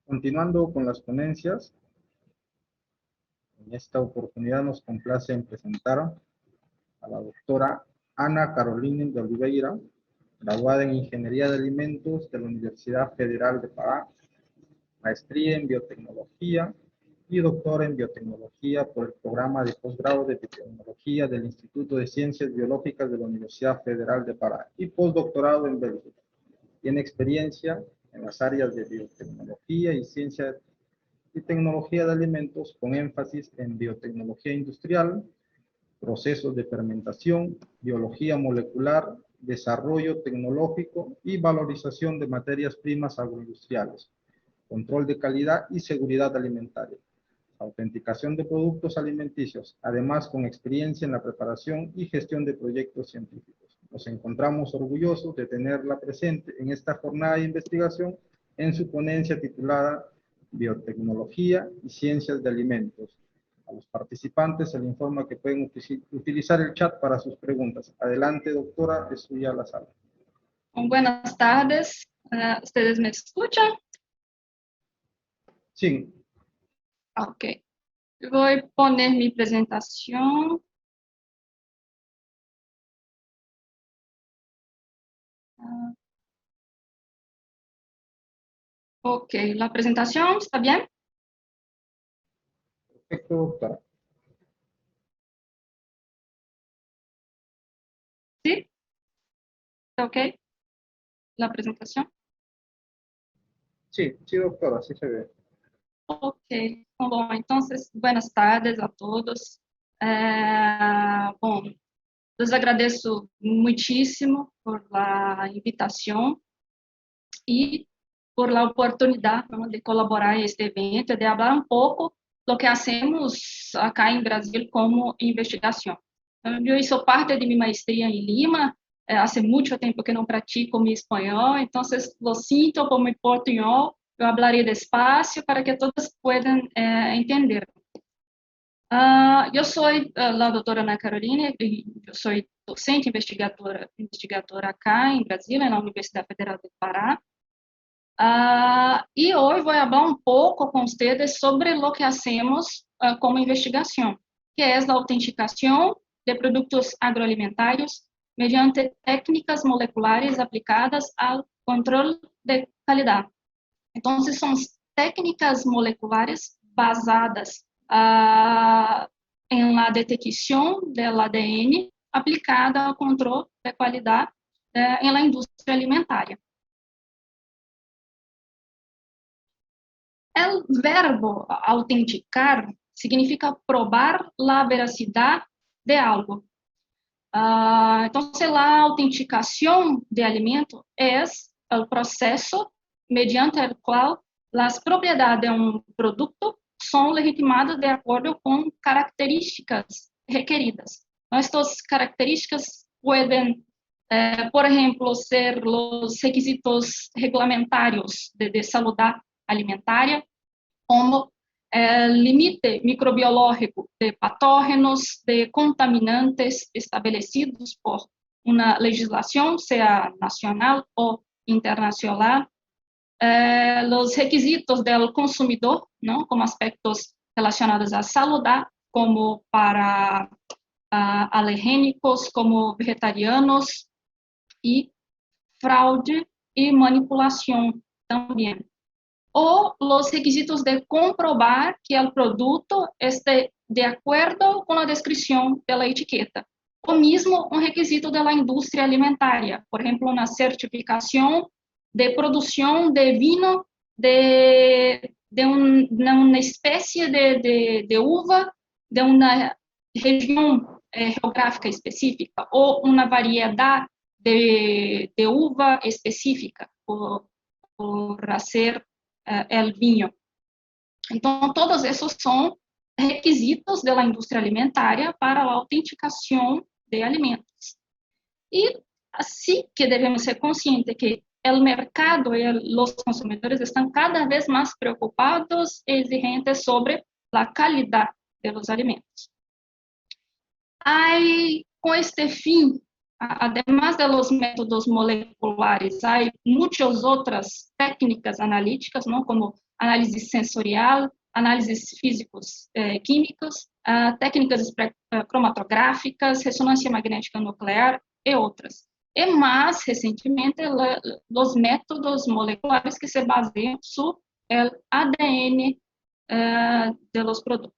Continuando con las ponencias, en esta oportunidad nos complace en presentar a la doctora Ana Carolina de Oliveira, graduada en Ingeniería de Alimentos de la Universidad Federal de Pará, maestría en biotecnología y doctora en biotecnología por el programa de posgrado de biotecnología del Instituto de Ciencias Biológicas de la Universidad Federal de Pará y postdoctorado en Bélgica. Tiene experiencia en las áreas de biotecnología y ciencia y tecnología de alimentos con énfasis en biotecnología industrial, procesos de fermentación, biología molecular, desarrollo tecnológico y valorización de materias primas agroindustriales, control de calidad y seguridad alimentaria, autenticación de productos alimenticios, además con experiencia en la preparación y gestión de proyectos científicos. Nos encontramos orgullosos de tenerla presente en esta jornada de investigación en su ponencia titulada Biotecnología y Ciencias de Alimentos. A los participantes se les informa que pueden utilizar el chat para sus preguntas. Adelante, doctora, es suya la sala. Buenas tardes, ¿ustedes me escuchan? Sí. Ok, voy a poner mi presentación. Ok, la presentación, ¿está bien? Perfecto, doctora. ¿Sí? ¿Está ok la presentación? Sí, sí, doctora, sí se ve. Ok, bom, entonces, buenas tardes a todos. Bom, les agradeço muitíssimo por la invitación y por la oportunidad, ¿no?, de colaborar en este evento, de hablar un poco lo que hacemos acá en Brasil como investigación. Eu sou parte de mi maestría en Lima, hace mucho tiempo que no practico mi español, entonces lo siento por mi portuñol, eu hablaré despacio para que todos puedan entender. Eu sou a doutora Ana Carolina, eu sou docente investigadora acá em Brasília, na Universidade Federal do Pará. E hoje vou falar um pouco com vocês sobre o que hacemos como investigação, que é a autenticação de produtos agroalimentários mediante técnicas moleculares aplicadas ao controle de qualidade. Então, são técnicas moleculares basadas em la detecção do ADN aplicada ao controle de qualidade em la indústria alimentária. O verbo autenticar significa probar a veracidade de algo. Então, a autenticação de alimento é o processo mediante o qual as propriedades de um produto são legitimadas de acordo com características requeridas. Estas características podem, por exemplo, ser os requisitos regulamentários de saúde alimentária, como limite microbiológico de patógenos, de contaminantes estabelecidos por uma legislação, seja nacional ou internacional, os requisitos do consumidor, não, como aspectos relacionados à saúde, como para alergênicos, como vegetarianos, e fraude e manipulação também. Ou os requisitos de comprobar que o produto esteja de acordo com a descrição da etiqueta. Ou mesmo um requisito da indústria alimentária, por exemplo, uma certificação de produção de vinho de uma espécie de uva de uma região geográfica específica, ou uma variedade de uva específica, por ser el vinho. Então, todos esses são requisitos da indústria alimentária para a autenticação de alimentos. E assim que devemos ser conscientes que o mercado e os consumidores estão cada vez mais preocupados e exigentes sobre a qualidade dos alimentos. Com este fim, además de los métodos moleculares, hay muchas otras técnicas analíticas, ¿no?, como análise sensorial, análises físicos, químicos, técnicas cromatográficas, ressonância magnética nuclear e outras. E mais recentemente, os métodos moleculares que se baseiam sobre o ADN de los produtos.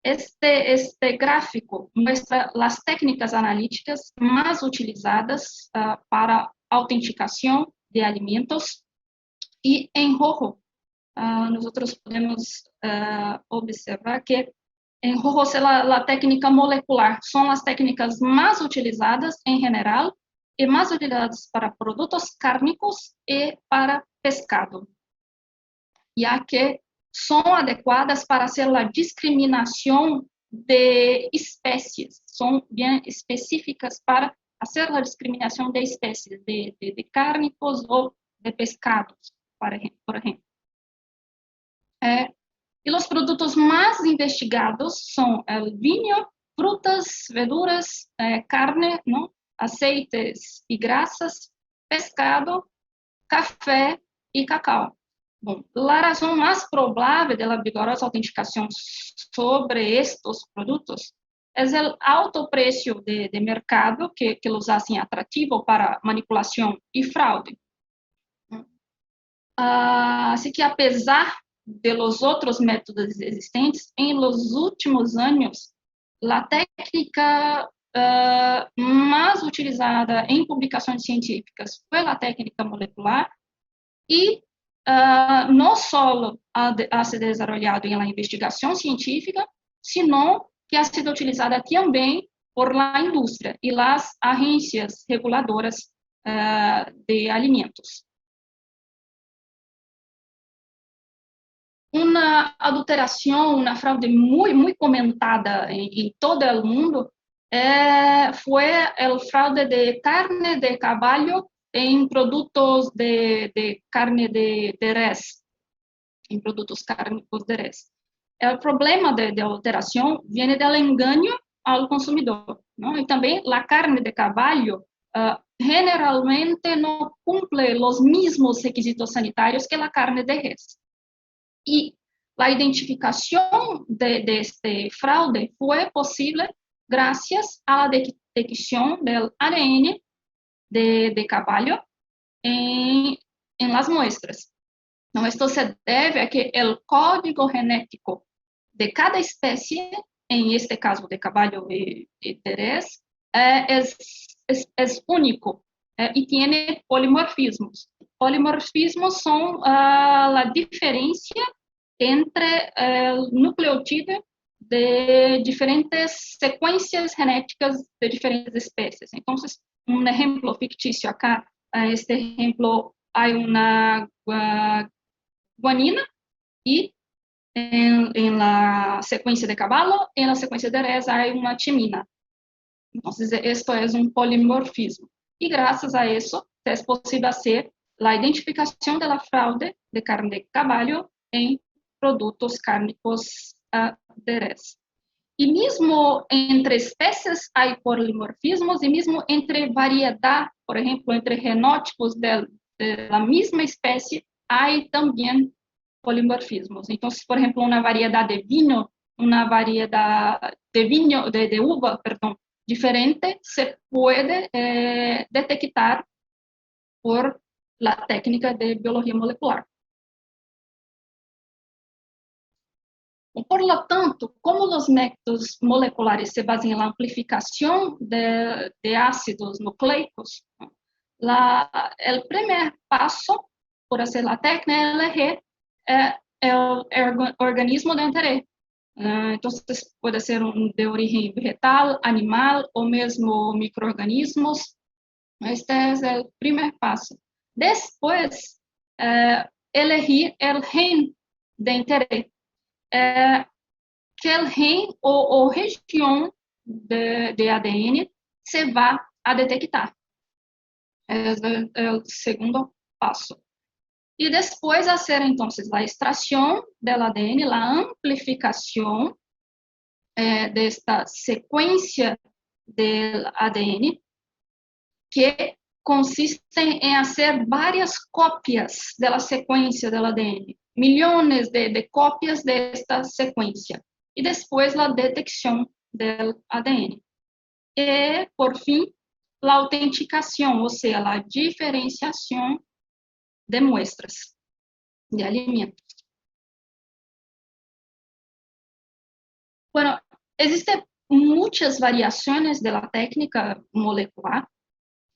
Este gráfico muestra as técnicas analíticas mais utilizadas para autenticação de alimentos e em rojo nós podemos observar que em rojo é a técnica molecular, são as técnicas mais utilizadas em general e mais utilizadas para produtos cárnicos e para pescado, já que são adequadas para fazer a discriminação de espécies, são bem específicas para fazer a discriminação de espécies, de cárnicos ou de pescados, por exemplo. E os produtos mais investigados são o vinho, frutas, verduras, carne, não? Aceites e graças, pescado, café e cacau. Bom, a razão mais provável da vigorosa autenticação sobre estes produtos é o alto preço de mercado que os fazem atrativo para manipulação e fraude. Assim que, apesar de los outros métodos existentes, em los últimos anos, a técnica mais utilizada em publicações científicas foi a técnica molecular e não só ha se desarrollado em la investigação científica, sino que ha sido utilizada também por la indústria e las agências reguladoras de alimentos. Uma adulteração, uma fraude muito comentada em todo o mundo foi a fraude de carne de caballo em produtos de carne de res, em produtos cárnicos de res. O problema de alteração vem do engano ao consumidor, não? E também a carne de caballo generalmente não cumpre os mesmos requisitos sanitários que a carne de res. E a identificação de este fraude foi possível graças à detecção do ADN de caballo em las muestras. Então, isto se deve a que o código genético de cada espécie, em este caso de caballo e de res, é único e tem polimorfismos. Polimorfismos são a diferença entre o nucleotídeo de diferentes sequências genéticas de diferentes espécies. Então, um exemplo fictício acá, este exemplo, há uma guanina e em la sequência de caballo, em la sequência de res, há uma timina. Então, isto é um polimorfismo. E, graças a isso, é possível fazer a identificação da fraude de carne de caballo em produtos cárnicos de res. E mesmo entre espécies há polimorfismos, e mesmo entre variedade, por exemplo, entre genótipos da mesma espécie, há também polimorfismos. Então, por exemplo, uma variedade de vinho, uma variedade de uva, perdão, diferente, se pode detectar por la técnica de biologia molecular. Por lo tanto, como os métodos moleculares se baseiam na amplificação de ácidos nucleicos, o primeiro passo por fazer a técnica é elegir o organismo de interesse. Então, pode ser de origem vegetal, animal ou mesmo micro-organismos. Este é o primeiro passo. Depois, elegir o gene de interesse. Que o gene ou região de ADN se vai a detectar. É o segundo passo. E depois fazer, então, a extração do ADN, a amplificação desta sequência do ADN, que consistem em fazer várias cópias da sequência do ADN, milhões de cópias desta sequência, e depois a detecção do ADN. E, por fim, a autenticação, ou seja, a diferenciação de muestras de alimentos. Bueno, existen muitas variações da técnica molecular.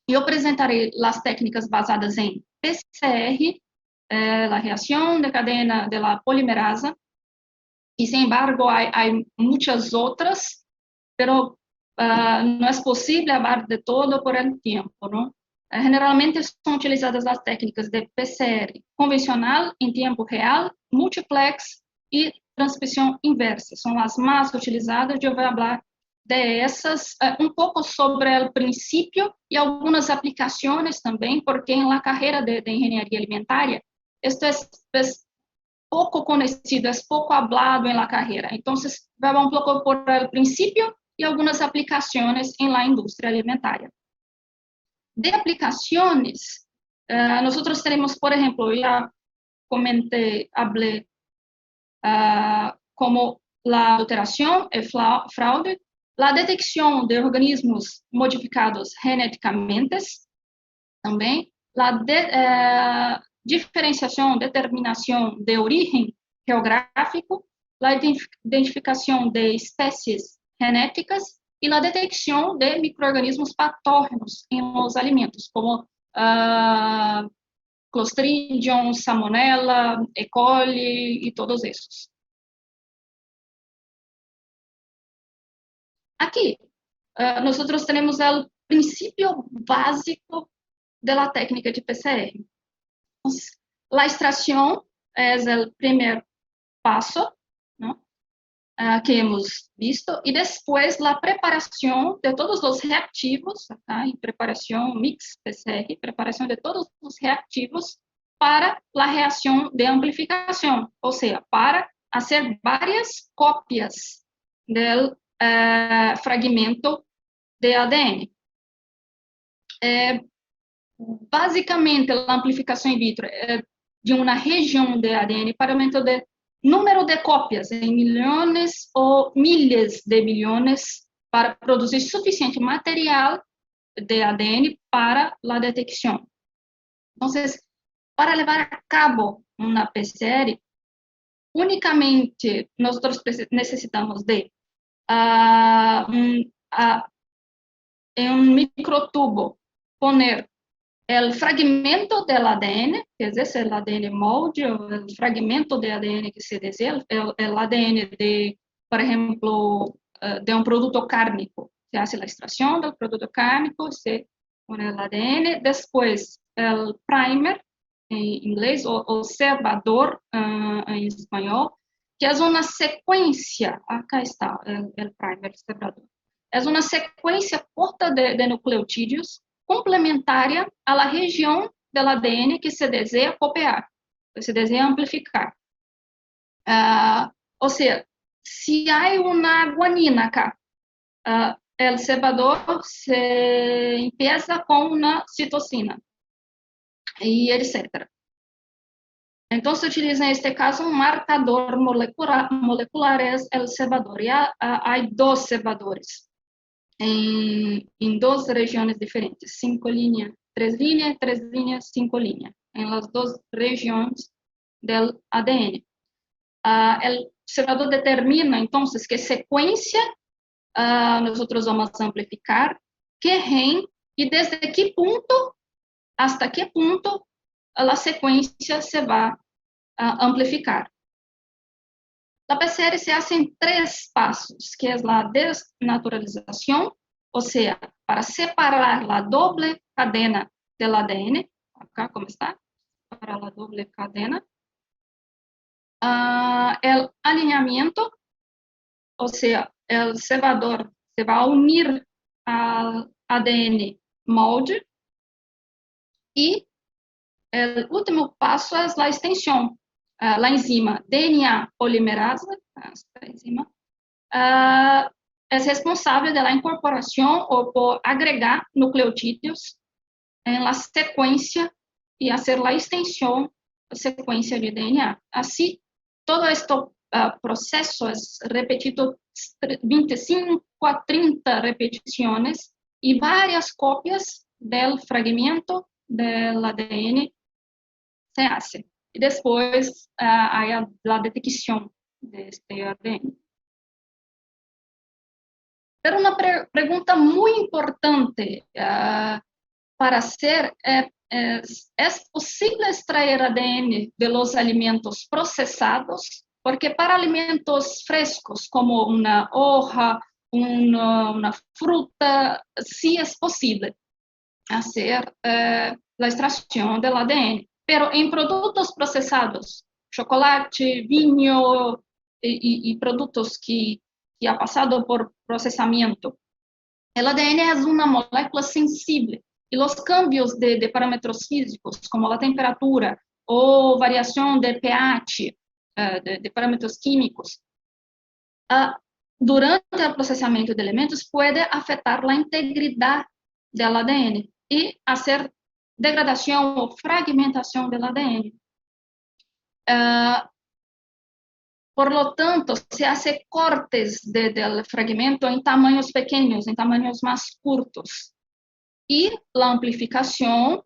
Eu apresentarei as técnicas basadas em PCR, a reação de cadena de la polimerasa, e, sin embargo, há muitas outras, pero não é possível falar de todo por el tempo, não? Generalmente são utilizadas as técnicas de PCR convencional, em tempo real, multiplex e transcrição inversa. São as mais utilizadas. Eu vou falar dessas, pouco sobre o princípio e algumas aplicações também, porque na carreira de engenharia alimentar, isto é pouco conhecido, é pouco hablado na carreira. Então, vamos pouco por o princípio e algumas aplicações na indústria alimentar. De aplicações, nós temos, por exemplo, já comentei, falei, como a adulteração e fraude, a detecção de organismos modificados geneticamente, também, a diferenciação, determinação de origem geográfico, a identificação de espécies genéticas e a detecção de micro-organismos patógenos em os alimentos, como Clostridium, Salmonella, E. coli e todos esses. Aqui, nós temos o princípio básico da técnica de PCR. A extração é o primeiro passo, não? Que hemos visto, e depois a preparação de todos os reativos, em preparação mix PCR, preparação de todos os reativos para a reação de amplificação, ou seja, para fazer várias cópias do fragmento de ADN. Basicamente, a amplificação in vitro é de uma região de ADN para aumento de número de cópias em milhões ou milhares de milhões para produzir suficiente material de ADN para a detecção. Então, para levar a cabo uma PCR, unicamente nós necessitamos de em um microtubo poner o fragmento del ADN, que es el ADN molde, o el fragmento de ADN que se desea, el ADN de, por ejemplo, de un producto cárnico. Se hace la extracción del producto cárnico, se pone el ADN, después el primer, en inglés, o cebador en español, que es una secuencia, acá está el primer, el cebador. É uma sequência corta de nucleotídeos complementária à região do ADN que se deseja copiar, que se deseja amplificar. Ou seja, se há uma guanina acá, o cebador se empieza com uma citosina, e etc. Então, se utiliza, neste caso, um marcador molecular é o cebador. E há dois cebadores em duas regiões diferentes, 5 linhas, 3 linhas, 5 linhas, em las duas regiões do ADN. O cebador determina, então, que sequência nós vamos amplificar, que gen e desde que ponto hasta que ponto a sequência se vai amplificar. La PCR se hace en 3 pasos, que es la desnaturalización, o sea, para separar la doble cadena del ADN, acá como está, para la doble cadena, el alineamiento, o sea, el cebador se va a unir al ADN molde, y el último paso es la extensión. A enzima DNA polimerasa, esta enzima, é responsável pela incorporação ou por agregar nucleotídeos en la secuencia y hacer la extensión secuencia de DNA. Así, todo este proceso es repetido 25 a 30 repeticiones y varias copias del fragmento del ADN se hace. Y después hay la detección de este ADN. Pero una pregunta muy importante para hacer ¿es posible extraer ADN de los alimentos procesados? Porque para alimentos frescos, como una hoja, una fruta, sí es posible hacer la extracción del ADN. Pero en productos procesados, chocolate, vinho y productos que ha pasado por procesamiento, el ADN es una molécula sensible y los cambios de parámetros físicos, como la temperatura o variación de pH, de parámetros químicos, durante el procesamiento de alimentos puede afectar la integridad del ADN y hacer degradación o fragmentación del ADN. Por lo tanto, se hace cortes del fragmento en tamaños pequeños, en tamaños más cortos. Y la amplificación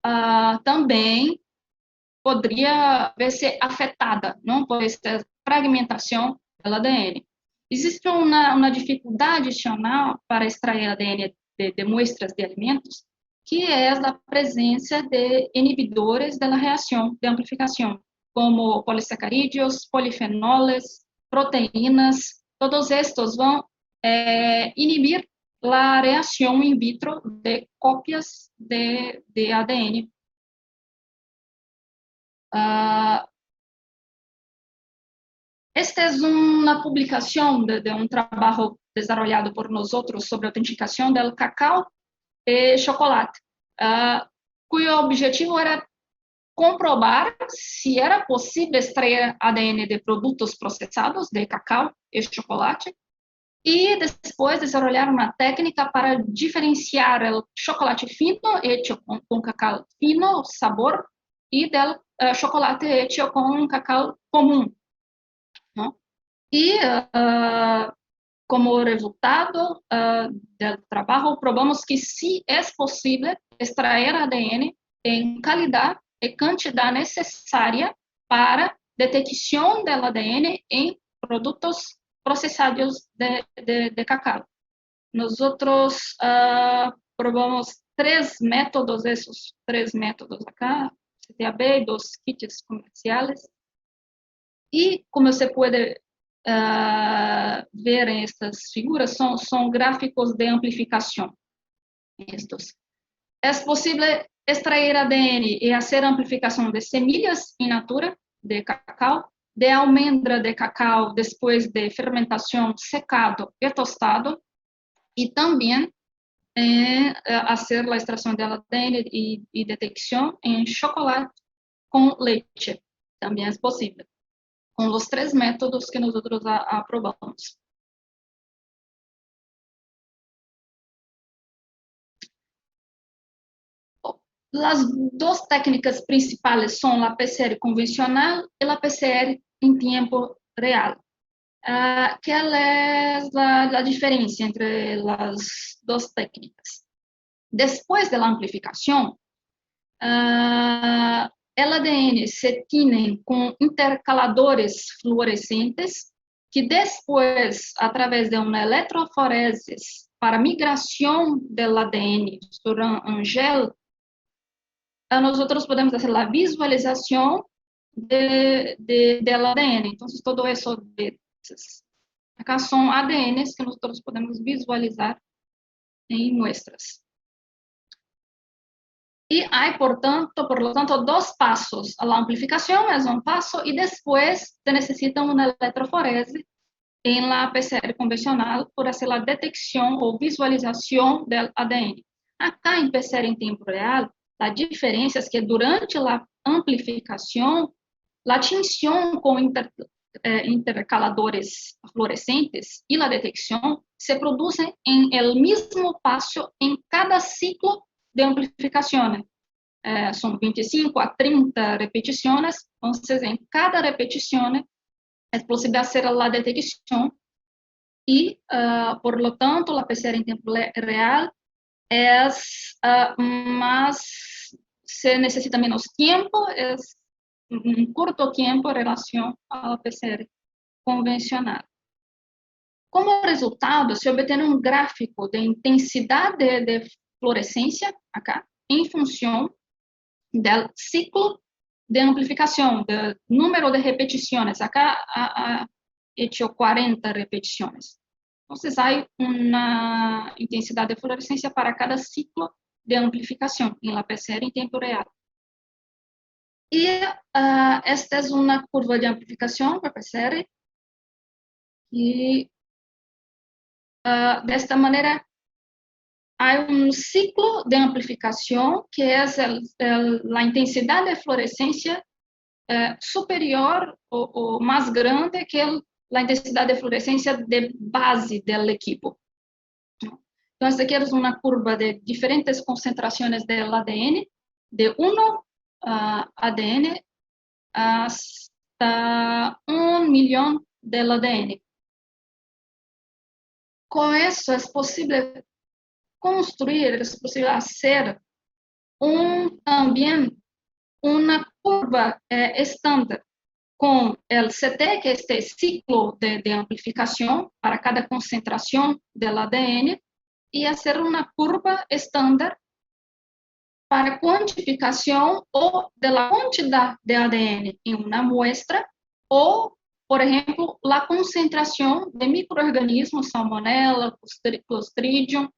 también podría verse afectada, ¿no?, por esta fragmentación del ADN. Existe una dificultad adicional para extraer ADN de muestras de alimentos, que es la presencia de inhibidores de la reacción de amplificación, como polisacarídeos, polifenoles, proteínas. Todos estos van a inhibir la reacción in vitro de copias de ADN. Esta es una publicación de un trabajo desarrollado por nosotros sobre autenticación del cacao y chocolate, cuyo objetivo era comprobar si era posible extraer ADN de productos procesados de cacao y chocolate y después desarrollar una técnica para diferenciar el chocolate fino hecho con cacao fino, sabor, y del chocolate hecho con cacao común, ¿no? Y como resultado del trabajo, probamos que sí es posible extraer ADN en calidad y cantidad necesaria para detección del ADN en productos procesados de cacao. Nosotros probamos 3 métodos, esos 3 métodos acá, CTAB y 2 kits comerciales. Y como se puede ver en estas figuras, son gráficos de amplificación. Estos. Es posible extraer ADN y hacer amplificación de semillas in natura de cacao, de almendra de cacao después de fermentación secado y tostado, y también hacer la extracción del ADN y detección en chocolate con leche. También es posible, con los 3 métodos que nosotros aprobamos. Las 2 técnicas principales son la PCR convencional y la PCR en tiempo real. ¿Cuál es la diferencia entre las 2 técnicas? Después de la amplificación, el ADN se tiene con intercaladores fluorescentes que después, a través de una electroforesis para migración del ADN sobre un gel, nosotros podemos hacer la visualización del ADN. Entonces, todo eso, acá son ADNs que nosotros podemos visualizar en muestras. Y hay, por lo tanto, 2 pasos. La amplificación es un paso y después se necesita una electroforese en la PCR convencional para hacer la detección o visualización del ADN. Acá en PCR en tiempo real, la diferencia es que durante la amplificación, la tinción con intercaladores fluorescentes y la detección se producen en el mismo paso en cada ciclo de amplificación. Son 25 a 30 repeticiones, entonces en cada repetición es posible hacer la detección y, por lo tanto, la PCR en tiempo real es se necesita menos tiempo, es un corto tiempo en relación a la PCR convencional. Como resultado, se obtém um gráfico de intensidade de fluorescência, acá, em função do ciclo de amplificação, do número de repetições. Acá ha hecho 40 repetições. Então, há uma intensidade de fluorescência para cada ciclo de amplificação em la PCR em tempo real. E esta é uma curva de amplificação para PCR e desta maneira, há um ciclo de amplificação que é a intensidade de fluorescência superior ou mais grande que a intensidade de fluorescência de base do equipo. Então, esta aqui é uma curva de diferentes concentrações do ADN, de 1 ADN hasta 1 milhão de ADN. Com isso, é possível construir, é possível fazer também uma curva estándar com o CT, que é este ciclo de amplificação para cada concentração do ADN, e fazer uma curva estándar para quantificação ou da quantidade de ADN em uma muestra, ou, por exemplo, a concentração de microorganismos, salmonella, clostridium,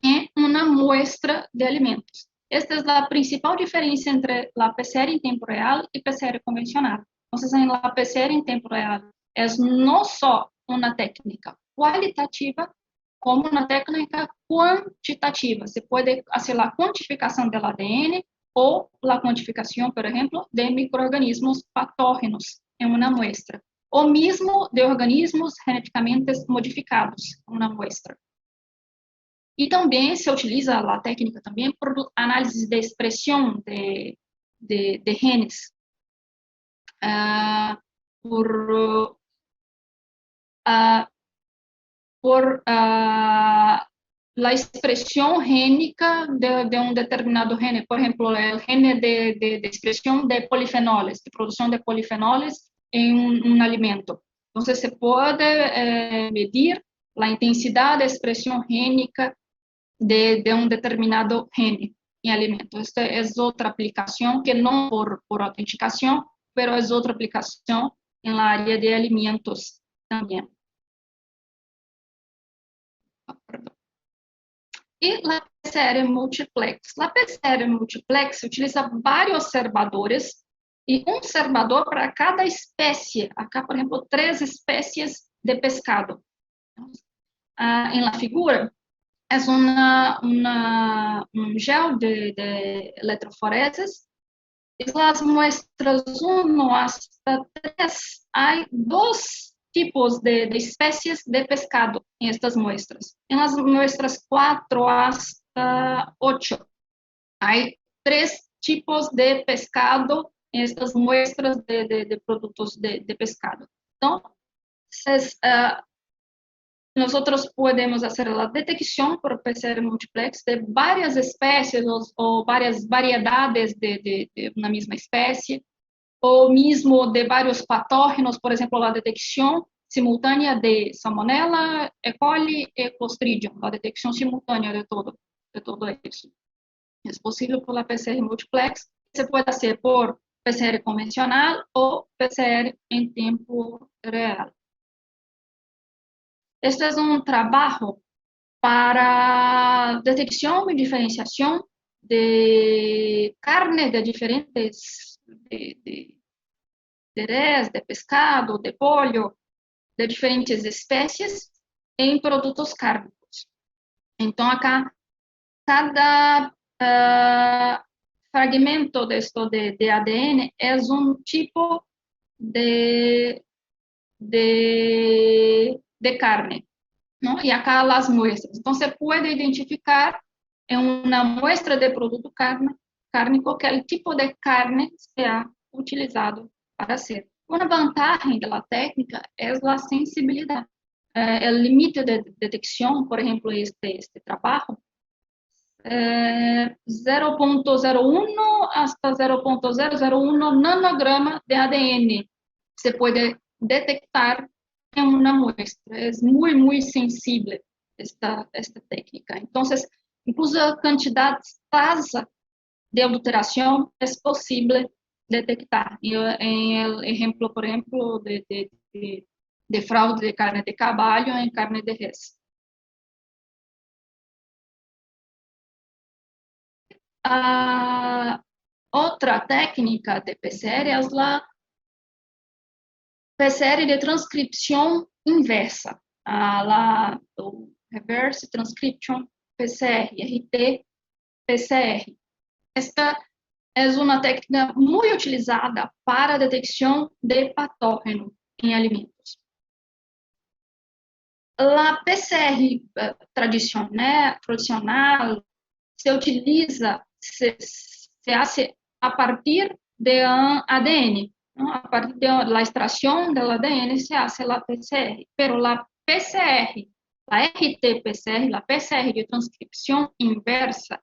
em uma muestra de alimentos. Esta é a principal diferença entre a PCR em tempo real e PCR convencional. Então, a PCR em tempo real é não só uma técnica qualitativa, como uma técnica quantitativa. Se pode fazer a quantificação do ADN ou a quantificação, por exemplo, de microorganismos patógenos em uma muestra, ou mesmo de organismos geneticamente modificados em uma muestra. E também se utiliza a técnica também por análise de expressão de genes, por la expressão génica de um determinado gene, por exemplo, o gene de expressão de polifenoles, de produção de polifenoles em um alimento. Então, se pode medir a intensidade de expressão génica de um determinado gene em alimento. Esta é outra aplicação que não por autenticação, mas é outra aplicação na área de alimentos também. E a PCR multiplex. A PCR multiplex utiliza vários observadores e um observador para cada espécie. Acá, por exemplo, 3 espécies de pescado. Em la figura, é um gel de eletroforeses. E as muestras 1 hasta 3, há 2 tipos de espécies de pescado em estas muestras. Em las muestras 4 hasta 8, há 3 tipos de pescado em estas muestras de produtos de pescado. Então, nós podemos fazer a detecção por PCR multiplex de várias espécies ou várias variedades de uma mesma espécie, ou mesmo de vários patógenos, por exemplo, a detecção simultânea de Salmonella, E. coli e Clostridium, a detecção simultânea de todo isso. É possível por PCR multiplex, se pode fazer por PCR convencional ou PCR em tempo real. Este é um trabalho para detecção e diferenciação de carne de diferentes de res, de pescado, de pollo, de diferentes espécies em produtos cárnicos. Então, acá, cada fragmento de ADN é um tipo de carne, ¿no? E acá as muestras. Então, se pode identificar en una muestra de producto cárnico que el tipo de carne sea utilizado para hacer. Una ventaja de la técnica es la sensibilidad. El límite de detección, por ejemplo, este trabajo, 0.01 hasta 0.001 nanograma de ADN se puede detectar en una muestra. Es muy, muy sensible esta técnica. Entonces, incluso a cantidad tasa de adulteración es posible detectar. En el ejemplo, por ejemplo, de fraude de carne de caballo en carne de res. Outra técnica de PCR é a PCR de transcripção inversa, o Reverse Transcription PCR, RT-PCR. Esta é uma técnica muito utilizada para a detecção de patógeno em alimentos. A PCR tradicional se utiliza, se hace a partir de ADN, ¿no? A partir de la extracción del ADN se hace la PCR, pero la PCR, la RT-PCR, la PCR de transcripción inversa,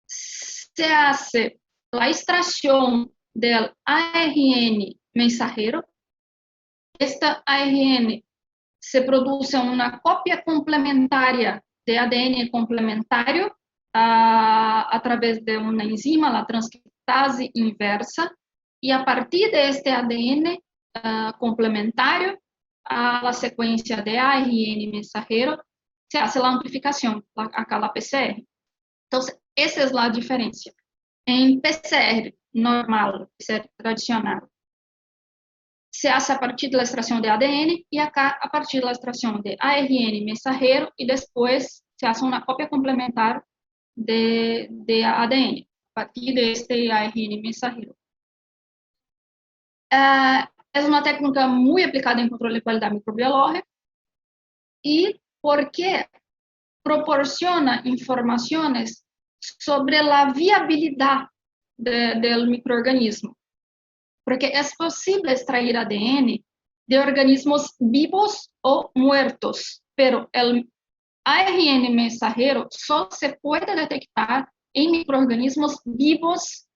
se hace la extracción del ARN mensajero. Esta ARN se produce una copia complementaria de ADN complementario a través de una enzima, la transcriptase inversa, y a partir de este ADN complementario a la secuencia de ARN mensajero se hace la amplificación, acá la PCR. Entonces, esa es la diferencia. En PCR normal, PCR tradicional, se hace a partir de la extracción de ADN y acá a partir de la extracción de ARN mensajero y después se hace una copia complementar de ADN a partir de este ARN mensajero. Es una técnica muy aplicada en control de calidad microbiológica y porque proporciona informaciones sobre la viabilidad del microorganismo. Porque es posible extraer ADN de organismos vivos o muertos, pero el ARN mensajero solo se puede detectar en microorganismos vivos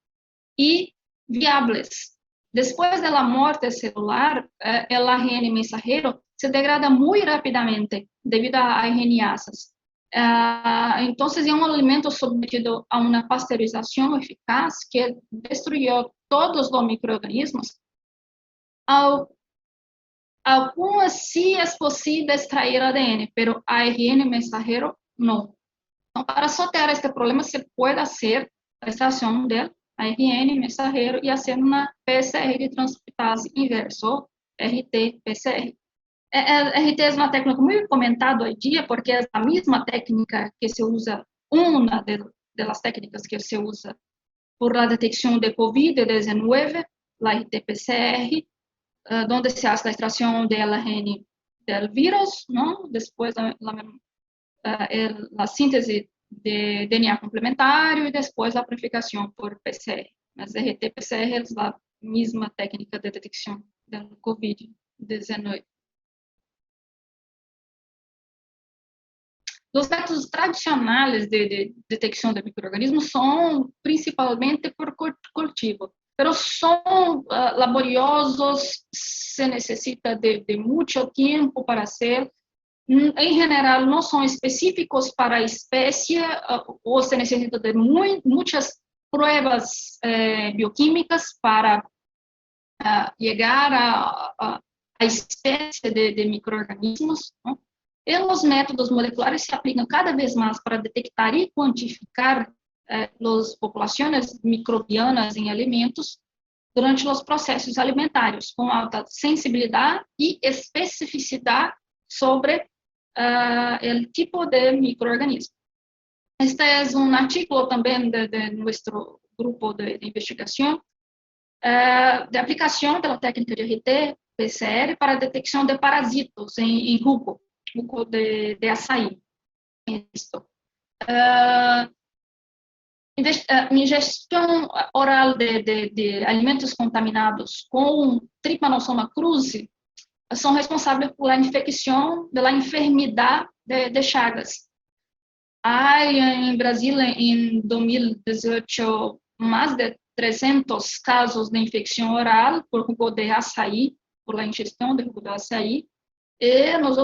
y viables. Después de la muerte celular, el ARN mensajero se degrada muy rápidamente debido a RNasas. Entonces, es un alimento sometido a una pasteurización eficaz que destruyó todos los microorganismos. Algunas sí es posible extraer ADN, pero ARN mensajero no. Entonces, para sortear este problema, se puede hacer la extracción del ARN mensajero y hacer una PCR de transcriptase inverso, RT-PCR. RT é uma técnica muito comentada hoje em dia, porque é a mesma técnica que se usa, uma das técnicas que se usa por la detección de COVID-19, la RT-PCR, donde se hace la extracción del ARN del virus, ¿no? Después la síntesis de DNA complementario y después la amplificación por PCR. Mas RT-PCR es la misma técnica de detección del COVID-19. Los métodos tradicionales de detección de microorganismos son principalmente por cultivo, pero son laboriosos, se necesita de mucho tiempo para hacer. En general, no son específicos para especie o se necesita de muchas pruebas bioquímicas para llegar a especie de microorganismos, ¿no? E os métodos moleculares se aplicam cada vez mais para detectar e quantificar as populações microbianas em alimentos durante os processos alimentares, com alta sensibilidade e especificidade sobre o tipo de microorganismo. Este é artículo também de nosso grupo de investigação de aplicação da técnica de RT-PCR para a detecção de parasitos em jugo de açaí. ingestão oral de alimentos contaminados com Trypanosoma cruzi são responsáveis pela infecção da enfermidade de Chagas. Há em Brasil, em 2018, mais de 300 casos de infecção oral por jugo de açaí, por la ingestão de jugo de açaí, e nós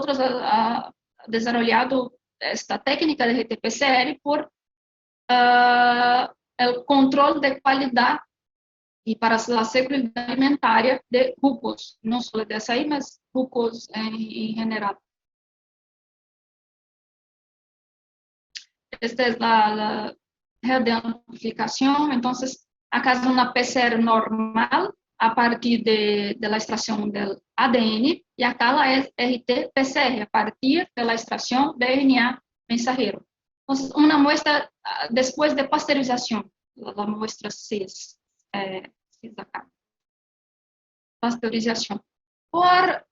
desenvolvido esta técnica de RT-PCR por o controle de qualidade e para a segurança alimentar de jugos, não só de açaí, mas jugos em geral. Esta é a rede de amplificação. Então, acá é uma PCR normal a partir da extração do ADN e acá ela é RT-PCR a partir da extração do RNA mensageiro. Então, uma muestra depois de pasteurização, a muestra 6 acá. Pasteurização. Por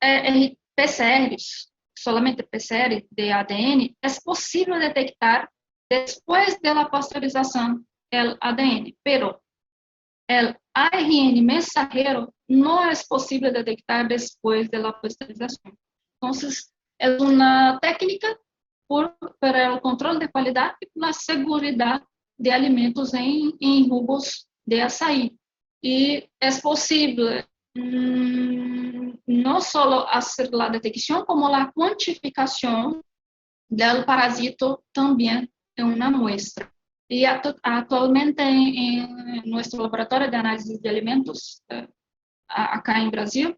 PCRs, solamente PCR de ADN, é possível detectar después de la pasteurización el ADN, pero el ARN mensajero no es posible detectar después de la pasteurización. Entonces, es una técnica para el control de calidad y la seguridad de alimentos en jugos de açaí. Y es posible no solo hacer la detección, como la cuantificación del parásito también en una muestra. Y actualmente en nuestro laboratorio de análisis de alimentos, acá en Brasil,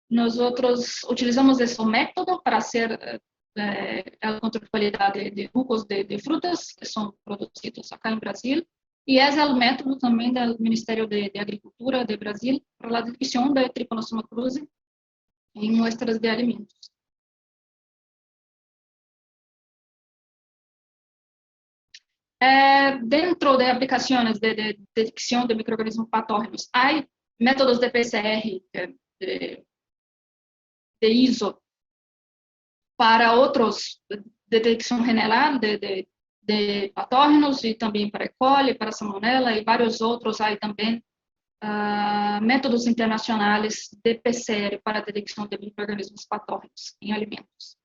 nosotros utilizamos ese método para hacer el control de calidad de jugos de frutas que son producidos acá en Brasil. Y es el método también del Ministerio de Agricultura de Brasil para la detección de Trypanosoma cruzi en muestras de alimentos. Dentro de aplicaciones de detección de microorganismos patógenos, hay métodos de PCR, de ISO, para otros, detección general de patógenos y también para E. coli, para salmonella y varios otros. Hay también métodos internacionales de PCR para detección de microorganismos patógenos en alimentos.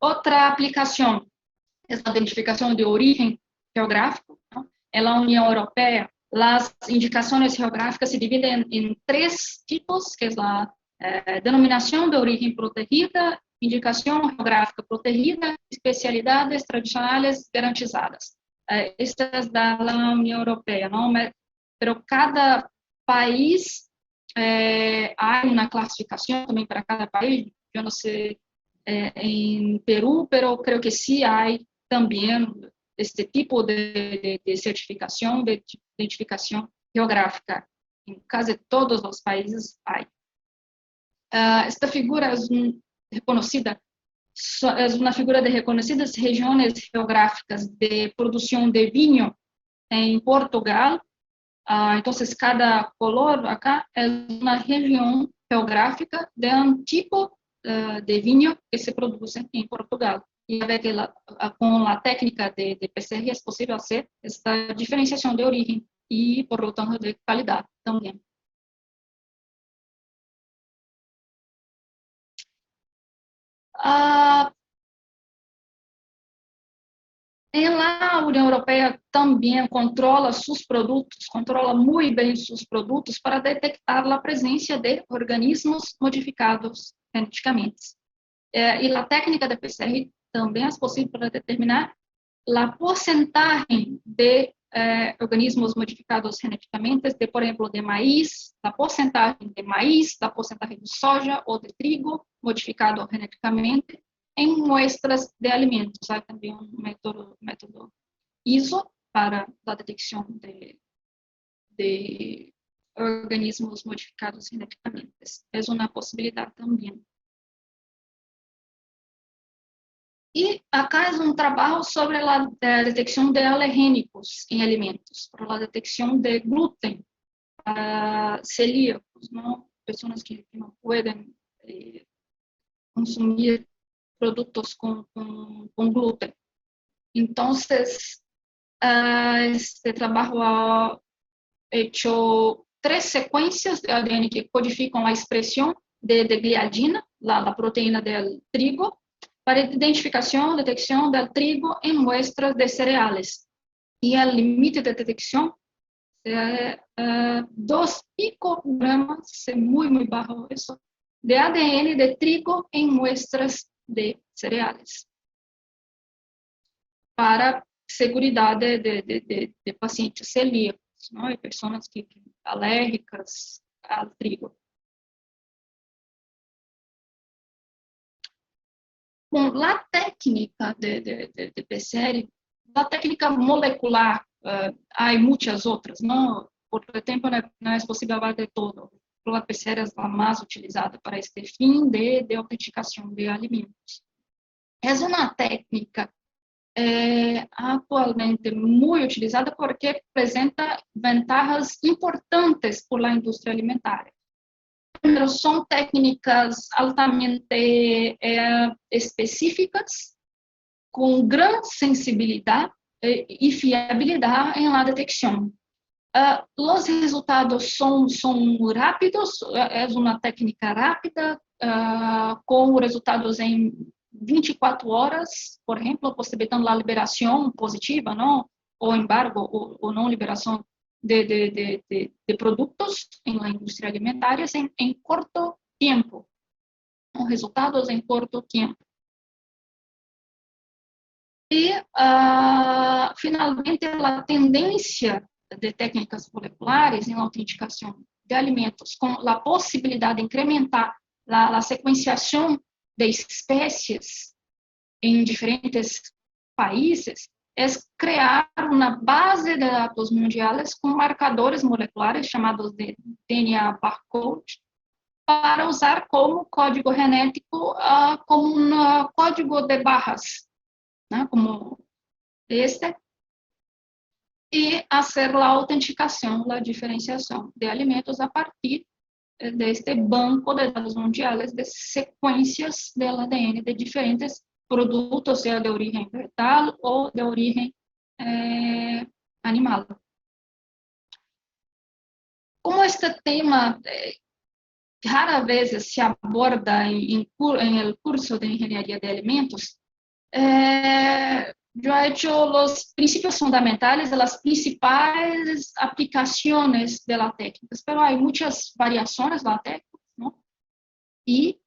Otra aplicación es la identificación de origen geográfico, ¿no? En la Unión Europea, las indicaciones geográficas se dividen en 3 tipos, que es la denominación de origen protegida, indicación geográfica protegida, especialidades tradicionales garantizadas. Esta es de la Unión Europea, ¿no? Pero cada país hay una clasificación también para cada país. Yo no sé en Perú, pero creo que sí hay también este tipo de certificación, de identificación geográfica. En casi todos los países hay. Esta figura es reconocida, es una figura de reconocidas regiones geográficas de producción de vinho en Portugal. Entonces, cada color acá es una región geográfica de un tipo de vinho que se produce en Portugal. Y a ver que con la técnica de PCR es posible hacer esta diferenciación de origen y, por lo tanto, de calidad también. En la Unión Europea también controla sus productos, controla muy bien sus productos para detectar la presencia de organismos modificados geneticamente. Y la técnica de PCR también es posible para determinar la porcentaje de organismos modificados geneticamente, de, por ejemplo, de maíz, la porcentaje de maíz, la porcentaje de soja o de trigo modificado geneticamente en muestras de alimentos. Hay también un método ISO para la detección de organismos modificados geneticamente. Es una posibilidad también. E acá é trabalho sobre a detecção de alergênicos em alimentos, para a detecção de glúten para celíacos, não? Pessoas que não podem consumir produtos com glúten. Então, Este trabajo ha hecho 3 secuencias de ADN que codifican la expresión de gliadina, la proteína del trigo, para identificación, detección del trigo en muestras de cereales. Y el límite de detección es 2 picogramos, muy bajo eso, de ADN de trigo en muestras de cereales, para seguridad de pacientes celíacos, ¿no? Y personas alérgicas al trigo. Bom, la técnica de PCR, la técnica molecular, hay muchas otras, ¿no? Por el tiempo no es posible hablar de todo. La PCR es la más utilizada para este fin de autenticación de alimentos. Es una técnica actualmente muy utilizada porque presenta ventajas importantes por la industria alimentaria. Primero, son técnicas altamente específicas, con gran sensibilidad y fiabilidad en la detección. Los resultados son rápidos, es una técnica rápida, com resultados em 24 horas, por exemplo, possibilitando a liberação positiva, não? Ou embargo, ou não liberação de produtos em la indústria alimentar em corto tempo, com resultados em corto tempo. E, finalmente, a tendência de técnicas moleculares em autenticação de alimentos, com a possibilidade de incrementar a sequenciação de espécies em diferentes países, é criar uma base de dados mundiais com marcadores moleculares chamados de DNA barcode, para usar como código genético, como um código de barras, né, como este, e fazer a autenticação, a diferenciação de alimentos a partir deste banco de dados mundiais de sequências do ADN de diferentes produtos, seja de origem vegetal ou de origem animal. Como este tema rara vez se aborda em el curso de engenharia de alimentos, yo he hecho los principios fundamentales de las principales aplicaciones de la técnica, pero hay muchas variaciones de la técnica, ¿no? Y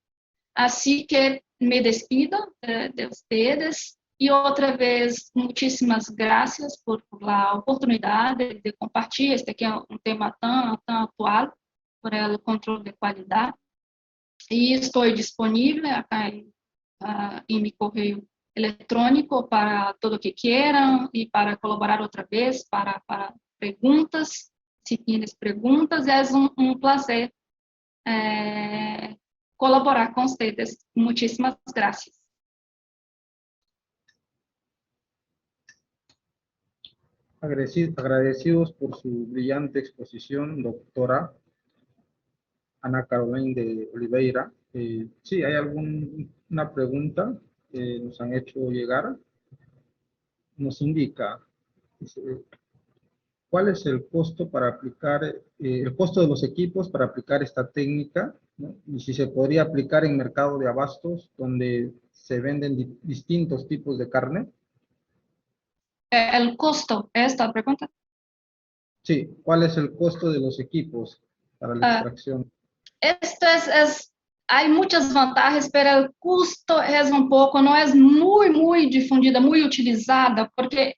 así que me despido de ustedes y otra vez muchísimas gracias por la oportunidad de compartir este que es un tema tan actual por el control de calidad. Y estoy disponible acá en mi correo eletrônico para todo o que queiram e para colaborar outra vez, para perguntas, se tienes perguntas, é um prazer colaborar com vocês. Muitíssimas graças. Agradecidos por su brillante exposición, doctora Ana Carolina de Oliveira. Sí, hay alguna pregunta que nos han hecho llegar. Nos indica, ¿cuál es el costo para aplicar, el costo de los equipos para aplicar esta técnica, ¿no? Y si se podría aplicar en mercado de abastos donde se venden distintos tipos de carne? El costo, esta pregunta. Sí, ¿cuál es el costo de los equipos para la extracción? Esto hay muchas vantagens, pero el custo es un poco, no es muy difundida, muy utilizada, porque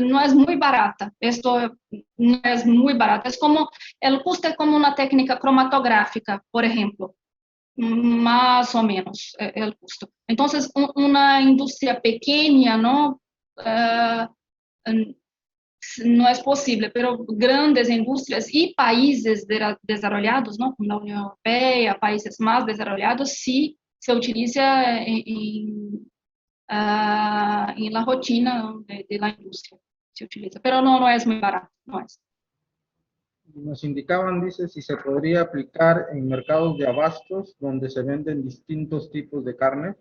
no es muy barata. Esto no es muy barata. Es como, el costo es como una técnica cromatográfica, por ejemplo, más o menos el costo. Entonces, una industria pequeña, ¿no? No es posible, pero grandes industrias y países desarrollados, ¿no? Como la Unión Europea, países más desarrollados, sí se utiliza en la rutina de la industria, se utiliza, pero no es muy barato, no es. Nos indicaban, dice, si se podría aplicar en mercados de abastos donde se venden distintos tipos de carne.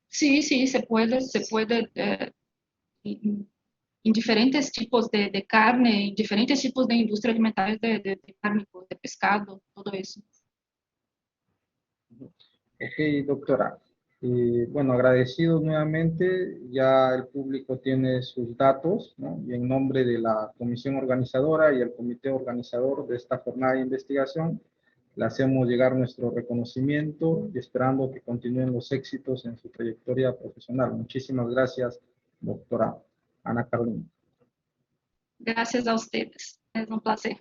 Sí, se puede en diferentes tipos de carne, en diferentes tipos de industria alimentaria de carne, de pescado, todo eso. Ok, doctora. Bueno, agradecido nuevamente. Ya el público tiene sus datos, ¿no? Y en nombre de la comisión organizadora y el comité organizador de esta jornada de investigación, le hacemos llegar nuestro reconocimiento y esperando que continúen los éxitos en su trayectoria profesional. Muchísimas gracias, doctora Ana Carolina. Gracias a ustedes. Es un placer.